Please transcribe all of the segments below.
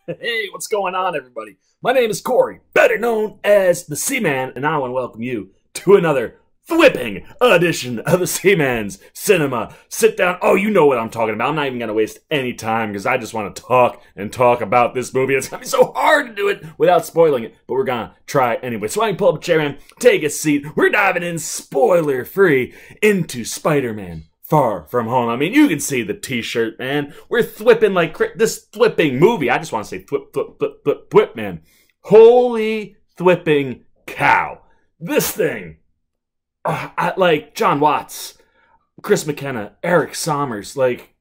Hey, what's going on, everybody? My name is Corey, better known as the Seaman, and I want to welcome you to another THWIPPING edition of the Seaman's Cinema Sit Down. Oh, you know what I'm talking about. I'm not even going to waste any time because I just want to talk about this movie. It's going to be so hard to do it without spoiling it, but we're going to try anyway. So I can pull up a chair, man, take a seat. We're diving in spoiler-free into Spider-Man Far From Home. I mean, you can see the t-shirt, man. We're thwipping like this thwipping movie. I just want to say thwip, man. Holy thwipping cow. This thing, like John Watts, Chris McKenna, Eric Sommers, like,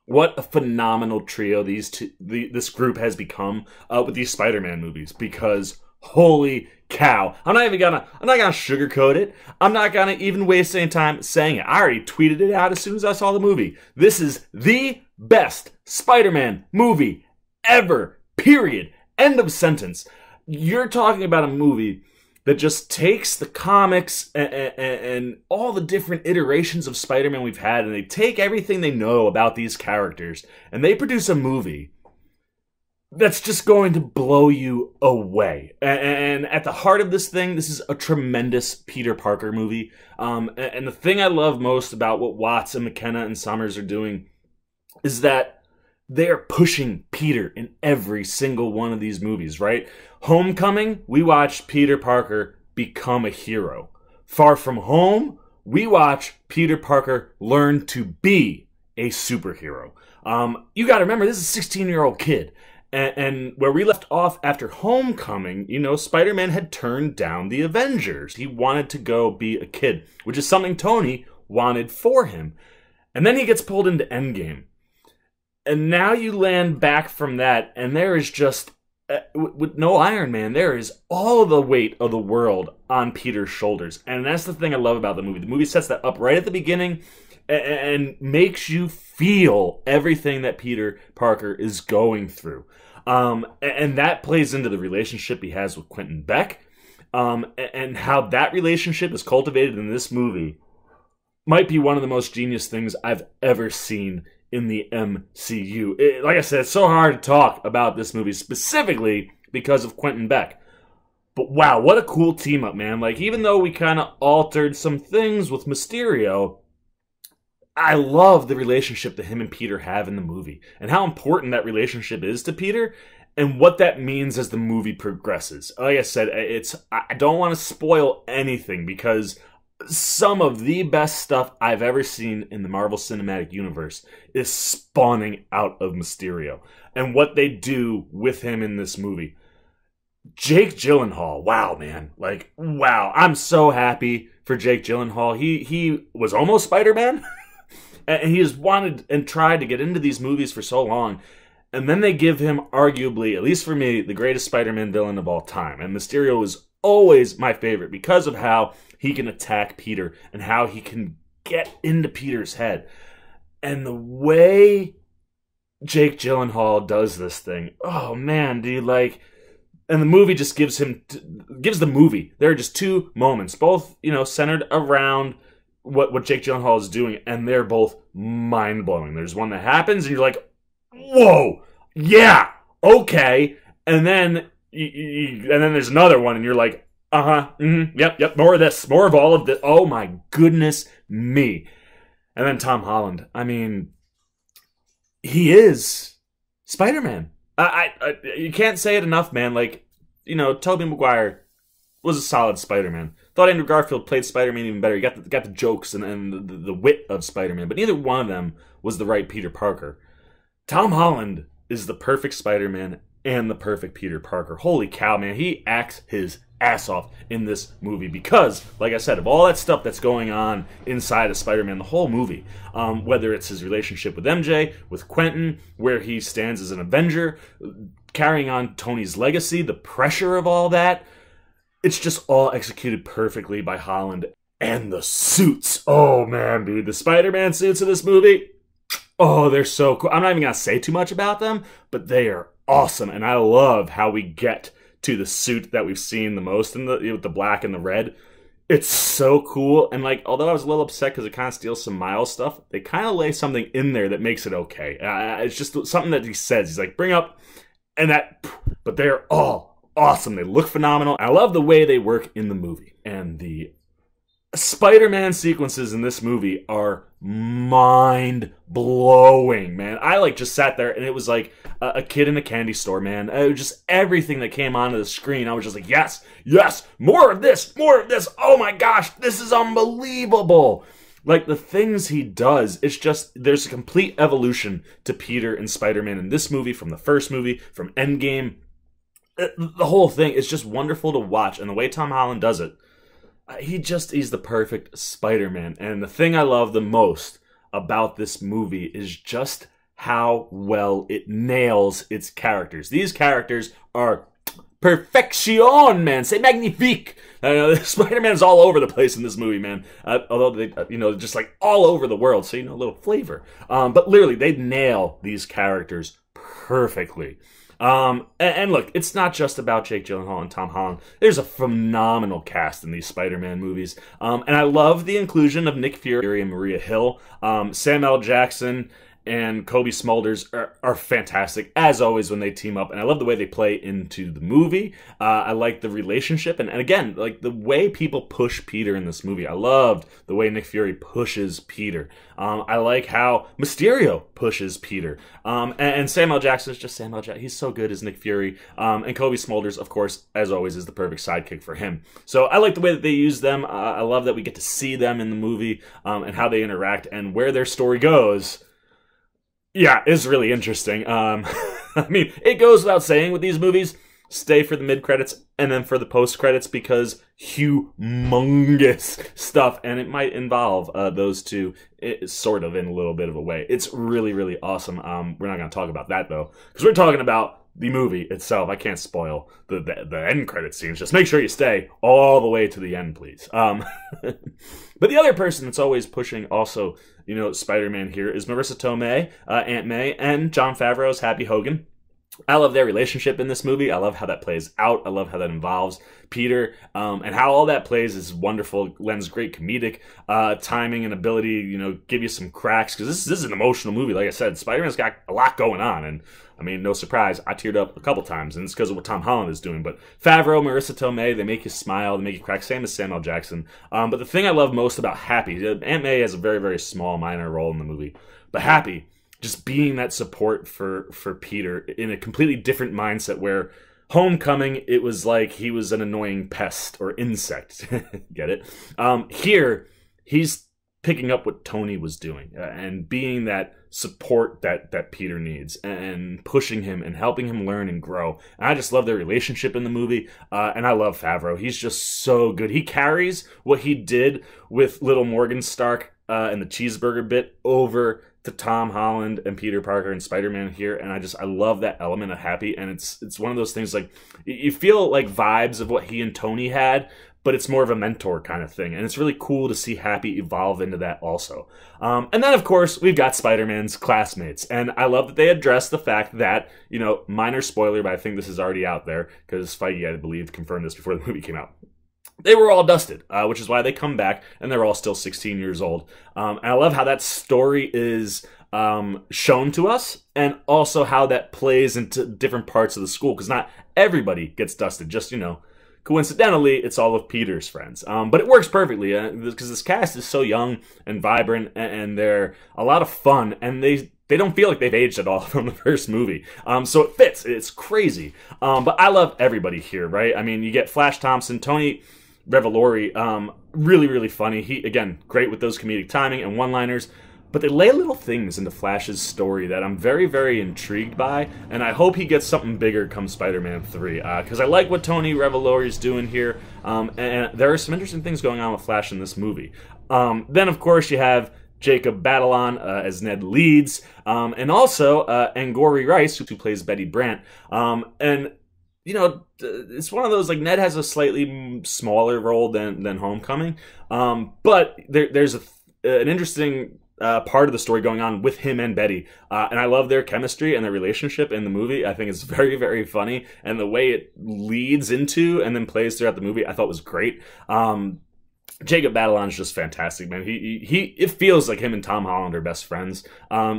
what a phenomenal trio this group has become with these Spider-Man movies, because holy cow. I'm not gonna sugarcoat it. I'm not gonna even waste any time saying it. I already tweeted it out as soon as I saw the movie. This is the best Spider-Man movie ever. Period. End of sentence. You're talking about a movie that just takes the comics and all the different iterations of Spider-Man we've had, and they take everything they know about these characters, and they produce a movie that's just going to blow you away. And at the heart of this thing, this is a tremendous Peter Parker movie. And the thing I love most about what Watts and McKenna and Summers are doing is that they're pushing Peter in every single one of these movies, right? Homecoming, we watched Peter Parker become a hero. Far From Home, we watch Peter Parker learn to be a superhero. You gotta remember, this is a 16-year-old kid. And where we left off after Homecoming, you know, Spider-Man had turned down the Avengers. He wanted to go be a kid, which is something Tony wanted for him. And then he gets pulled into Endgame. And now you land back from that, and there is just, with no Iron Man, there is all the weight of the world on Peter's shoulders. And that's the thing I love about the movie. The movie sets that up right at the beginning and makes you feel everything that Peter Parker is going through. And that plays into the relationship he has with Quentin Beck, and how that relationship is cultivated in this movie might be one of the most genius things I've ever seen in the MCU. Like I said, it's so hard to talk about this movie specifically because of Quentin Beck. But wow, what a cool team up, man. Like, even though we kind of altered some things with Mysterio, I love the relationship that him and Peter have in the movie, and how important that relationship is to Peter, and what that means as the movie progresses. Like I said, I don't want to spoil anything, because some of the best stuff I've ever seen in the Marvel Cinematic Universe is spawning out of Mysterio, and what they do with him in this movie. Jake Gyllenhaal, wow, man. Like, wow. I'm so happy for Jake Gyllenhaal. He was almost Spider-Man. And he has wanted and tried to get into these movies for so long. And then they give him, arguably, at least for me, the greatest Spider-Man villain of all time. And Mysterio is always my favorite because of how he can attack Peter and how he can get into Peter's head. And the way Jake Gyllenhaal does this thing, oh man, dude, like... And the movie just gives the movie. There are just two moments, both, you know, centered around what Jake Gyllenhaal is doing, and they're both mind-blowing. There's one that happens, and you're like, whoa, yeah, okay. And then there's another one, and you're like, yep, more of this, more of all of this. Oh my goodness me. And then Tom Holland. I mean, he is Spider-Man. You can't say it enough, man. Like, you know, Tobey Maguire was a solid Spider-Man. Thought Andrew Garfield played Spider-Man even better. He got the jokes and the wit of Spider-Man, but neither one of them was the right Peter Parker. Tom Holland is the perfect Spider-Man and the perfect Peter Parker. Holy cow, man. He acts his ass off in this movie because, like I said, of all that stuff that's going on inside of Spider-Man, the whole movie, whether it's his relationship with MJ, with Quentin, where he stands as an Avenger, carrying on Tony's legacy, the pressure of all that, it's just all executed perfectly by Holland. And the suits. Oh, man, dude. The Spider-Man suits of this movie, oh, they're so cool. I'm not even going to say too much about them, but they are awesome. And I love how we get to the suit that we've seen the most with the black and the red. It's so cool. And, like, although I was a little upset because it kind of steals some Miles stuff, they kind of lay something in there that makes it okay. It's just something that he says. He's like, bring up but they're all awesome. They look phenomenal. I love the way they work in the movie. And the Spider-Man sequences in this movie are mind-blowing, man. I just sat there and it was like a kid in a candy store, man. It was just everything that came onto the screen. I was just like, yes, more of this. Oh my gosh, this is unbelievable. Like, the things he does, it's just, there's a complete evolution to Peter and Spider-Man in this movie, from the first movie, from Endgame. The whole thing is just wonderful to watch, and the way Tom Holland does it, he's the perfect Spider-Man. And the thing I love the most about this movie is just how well it nails its characters. These characters are perfection, man. C'est magnifique. Spider-Man's all over the place in this movie, man. Although they, just like all over the world, so a little flavor. But literally, they nail these characters perfectly. And look, it's not just about Jake Gyllenhaal and Tom Holland. There's a phenomenal cast in these Spider-Man movies. And I love the inclusion of Nick Fury and Maria Hill. Sam L. Jackson and Kobe Smulders are fantastic, as always, when they team up. And I love the way they play into the movie. I like the relationship. And again, like the way people push Peter in this movie. I loved the way Nick Fury pushes Peter. I like how Mysterio pushes Peter. And Samuel Jackson is just Samuel Jackson. He's so good as Nick Fury. And Kobe Smulders, of course, as always, is the perfect sidekick for him. So I like the way that they use them. I love that we get to see them in the movie and how they interact and where their story goes. Yeah, it's really interesting. I mean, it goes without saying with these movies, stay for the mid-credits and then for the post-credits, because humongous stuff, and it might involve those two sort of in a little bit of a way. It's really, really awesome. We're not going to talk about that, though, because we're talking about the movie itself. I can't spoil the end credit scenes. Just make sure you stay all the way to the end, please. But the other person that's always pushing also, Spider-Man here is Marissa Tomei, Aunt May, and Jon Favreau's Happy Hogan. I love their relationship in this movie. I love how that plays out. I love how that involves Peter, and how all that plays is wonderful. Lends great comedic timing and ability, give you some cracks, because this is an emotional movie. Like I said, Spider-Man's got a lot going on, and I mean, no surprise, I teared up a couple times, and it's because of what Tom Holland is doing. But Favreau, Marissa Tomei, they make you smile, they make you crack, same as Samuel Jackson. But the thing I love most about Happy, Aunt May has a very, very small, minor role in the movie, but Happy, just being that support for Peter in a completely different mindset, where Homecoming, it was like he was an annoying pest or insect. Get it? Here, he's picking up what Tony was doing and being that support that Peter needs, and pushing him and helping him learn and grow. And I just love their relationship in the movie, and I love Favreau. He's just so good. He carries what he did with Little Morgan Stark and the cheeseburger bit over to Tom Holland and Peter Parker and Spider-Man here, and I love that element of Happy, and it's one of those things, like, you feel like vibes of what he and Tony had, but it's more of a mentor kind of thing, and it's really cool to see Happy evolve into that also. And then, of course, we've got Spider-Man's classmates, and I love that they address the fact that, minor spoiler, but I think this is already out there, because Feige, I believe, confirmed this before the movie came out. They were all dusted, which is why they come back, and they're all still 16 years old. And I love how that story is shown to us, and also how that plays into different parts of the school, because not everybody gets dusted. Just, coincidentally, it's all of Peter's friends. But it works perfectly, because this cast is so young and vibrant, and they're a lot of fun, and they don't feel like they've aged at all from the first movie. So it fits. It's crazy. But I love everybody here, right? I mean, you get Flash Thompson, Tony Revolori, really, really funny. He, again, great with those comedic timing and one-liners, but they lay little things into Flash's story that I'm very, very intrigued by, and I hope he gets something bigger come Spider-Man 3, because I like what Tony Revolori's doing here, and there are some interesting things going on with Flash in this movie. Then, of course, you have Jacob Batalon as Ned Leeds, and also Angourie Rice, who plays Betty Brant, and it's one of those, like, Ned has a slightly smaller role than Homecoming, but there's an interesting part of the story going on with him and Betty, and I love their chemistry and their relationship in the movie. I think it's very, very funny, and the way it leads into and then plays throughout the movie I thought was great. Jacob Batalon is just fantastic, man. It feels like him and Tom Holland are best friends,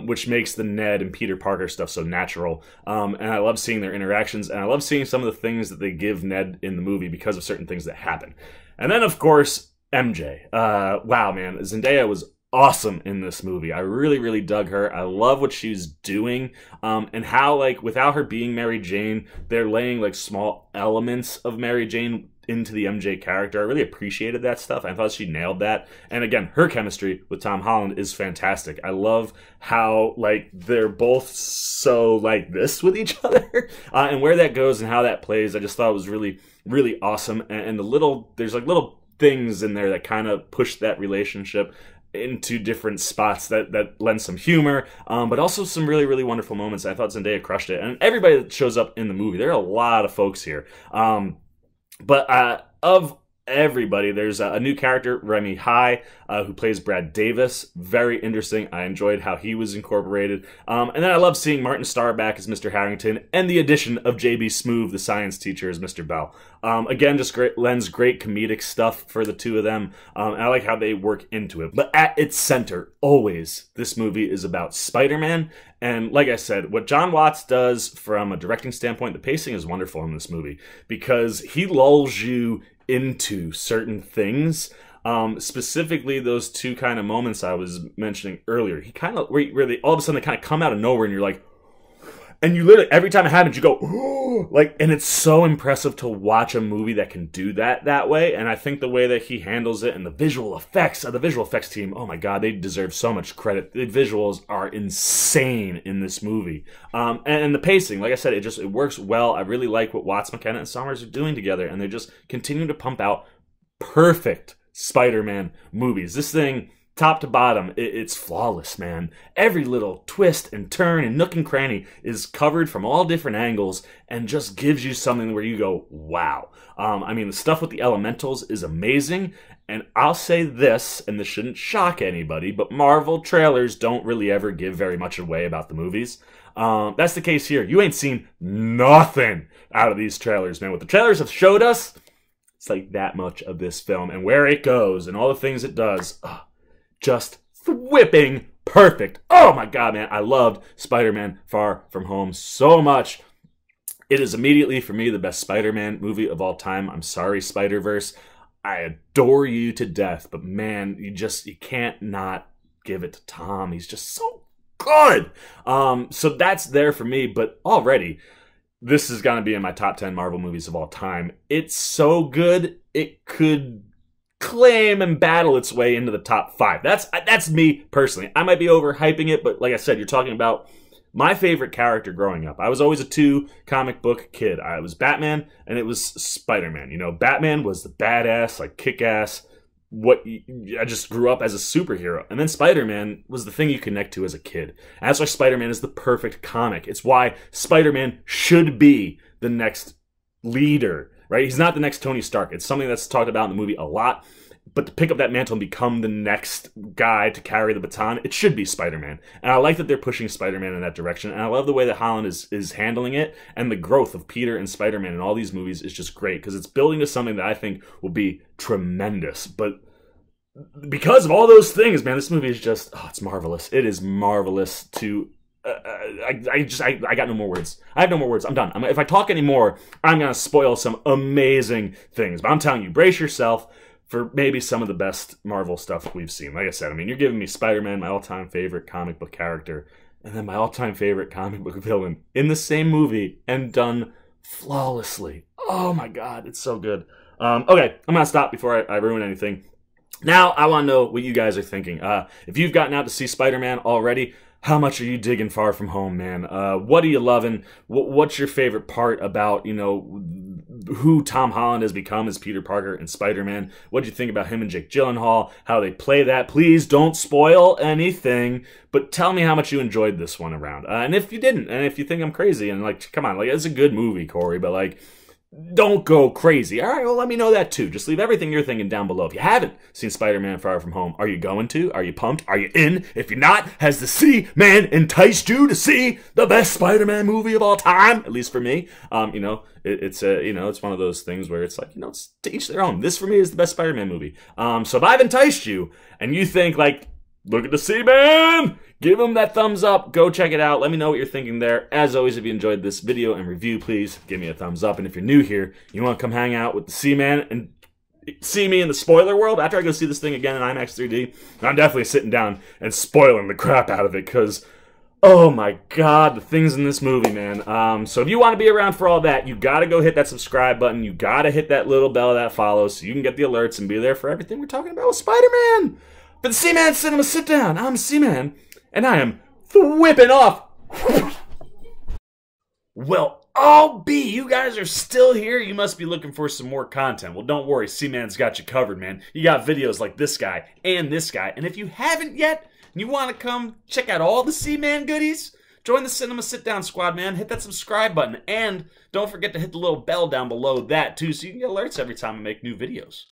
which makes the Ned and Peter Parker stuff so natural. And I love seeing their interactions, and I love seeing some of the things that they give Ned in the movie because of certain things that happen. And then, of course, MJ. Wow, man. Zendaya was awesome in this movie. I really, really dug her. I love what she's doing, and how, like, without her being Mary Jane, they're laying, like, small elements of Mary Jane into the MJ character. I really appreciated that stuff. I thought she nailed that. And again, her chemistry with Tom Holland is fantastic. I love how, like, they're both so like this with each other, and where that goes and how that plays. I just thought it was really, really awesome. And there's like little things in there that kind of push that relationship into different spots that lend some humor, but also some really, really wonderful moments. I thought Zendaya crushed it. And everybody that shows up in the movie, there are a lot of folks here. But of everybody, there's a new character, Remy High, who plays Brad Davis. Very interesting. I enjoyed how he was incorporated. And then I love seeing Martin Starr back as Mr. Harrington, and the addition of J.B. Smoove, the science teacher, as Mr. Bell. Again, just lends great comedic stuff for the two of them. And I like how they work into it. But at its center, always, this movie is about Spider-Man. And like I said, what John Watts does from a directing standpoint, the pacing is wonderful in this movie, because he lulls you into certain things. Specifically those two kind of moments I was mentioning earlier. He kind of, where they all of a sudden they kind of come out of nowhere, and you're like, and you literally, every time it happens, you go, oh, like, and it's so impressive to watch a movie that can do that way. And I think the way that he handles it, and the visual effects of the visual effects team, oh my God, they deserve so much credit. The visuals are insane in this movie. And the pacing, like I said, it works well. I really like what Watts, McKenna, and Sommers are doing together, and they just continue to pump out perfect Spider-Man movies. This thing, top to bottom, it's flawless, man. Every little twist and turn and nook and cranny is covered from all different angles and just gives you something where you go, wow. I mean, the stuff with the elementals is amazing. And I'll say this, and this shouldn't shock anybody, but Marvel trailers don't really ever give very much away about the movies. That's the case here. You ain't seen nothing out of these trailers, man. What the trailers have showed us, it's like that much of this film and where it goes and all the things it does. Just whipping perfect. Oh my God, man. I loved Spider-Man Far From Home so much. It is immediately, for me, the best Spider-Man movie of all time. I'm sorry, Spider-Verse. I adore you to death, but man, you can't not give it to Tom. He's just so good. So that's there for me, but already, this is going to be in my top 10 Marvel movies of all time. It's so good, it could claim and battle its way into the top 5. That's me personally. I might be overhyping it, but like I said, you're talking about my favorite character growing up. I was always a 2 comic book kid. I was Batman and it was Spider-Man. You know, Batman was the badass, like kick-ass, I just grew up as a superhero. And then Spider-Man was the thing you connect to as a kid. And that's why Spider-Man is the perfect comic. It's why Spider-Man should be the next leader, right? He's not the next Tony Stark. It's something that's talked about in the movie a lot. But to pick up that mantle and become the next guy to carry the baton, it should be Spider-Man. And I like that they're pushing Spider-Man in that direction. And I love the way that Holland is handling it. And the growth of Peter and Spider-Man in all these movies is just great. Because it's building to something that I think will be tremendous. But because of all those things, man, this movie is just, it's marvelous. It is marvelous to... I got no more words. I have no more words. I'm done. If I talk anymore, I'm going to spoil some amazing things. But I'm telling you, brace yourself for maybe some of the best Marvel stuff we've seen. Like I said, I mean, you're giving me Spider-Man, my all-time favorite comic book character, and then my all-time favorite comic book villain in the same movie and done flawlessly. Oh my God, it's so good. Okay, I'm going to stop before I ruin anything. Now, I want to know what you guys are thinking. If you've gotten out to see Spider-Man already, how much are you digging Far From Home, man? What are you loving? What's your favorite part about, who Tom Holland has become as Peter Parker and Spider-Man? What do you think about him and Jake Gyllenhaal? How they play that? Please don't spoil anything, but tell me how much you enjoyed this one around. And if you didn't, and if you think I'm crazy, and come on, it's a good movie, Corey, but don't go crazy. All right, well, let me know that too. Just leave everything you're thinking down below. If you haven't seen Spider-Man Far From Home, are you going to? Are you pumped? Are you in? If you're not, has the C-Man enticed you to see the best Spider-Man movie of all time? At least for me. It's one of those things where it's like, it's to each their own. This for me is the best Spider-Man movie. So if I've enticed you and you think like, look at the C-Man, give him that thumbs up. Go check it out. Let me know what you're thinking there. As always, if you enjoyed this video and review, please give me a thumbs up. And if you're new here, you want to come hang out with the C-Man and see me in the spoiler world after I go see this thing again in IMAX 3D, I'm definitely sitting down and spoiling the crap out of it because, oh my god, the things in this movie, man. So if you want to be around for all that, you got to go hit that subscribe button. You got to hit that little bell that follows so you can get the alerts and be there for everything we're talking about with Spider-Man. For the C-Man Cinema Sit Down, I'm C-Man, and I am whipping off. Well, I'll be. You guys are still here. You must be looking for some more content. Well, don't worry. C-Man's got you covered, man. You got videos like this guy and this guy. And if you haven't yet, and you want to come check out all the C-Man goodies, join the Cinema Sit Down squad, man. Hit that subscribe button. And don't forget to hit the little bell down below that, too, so you can get alerts every time I make new videos.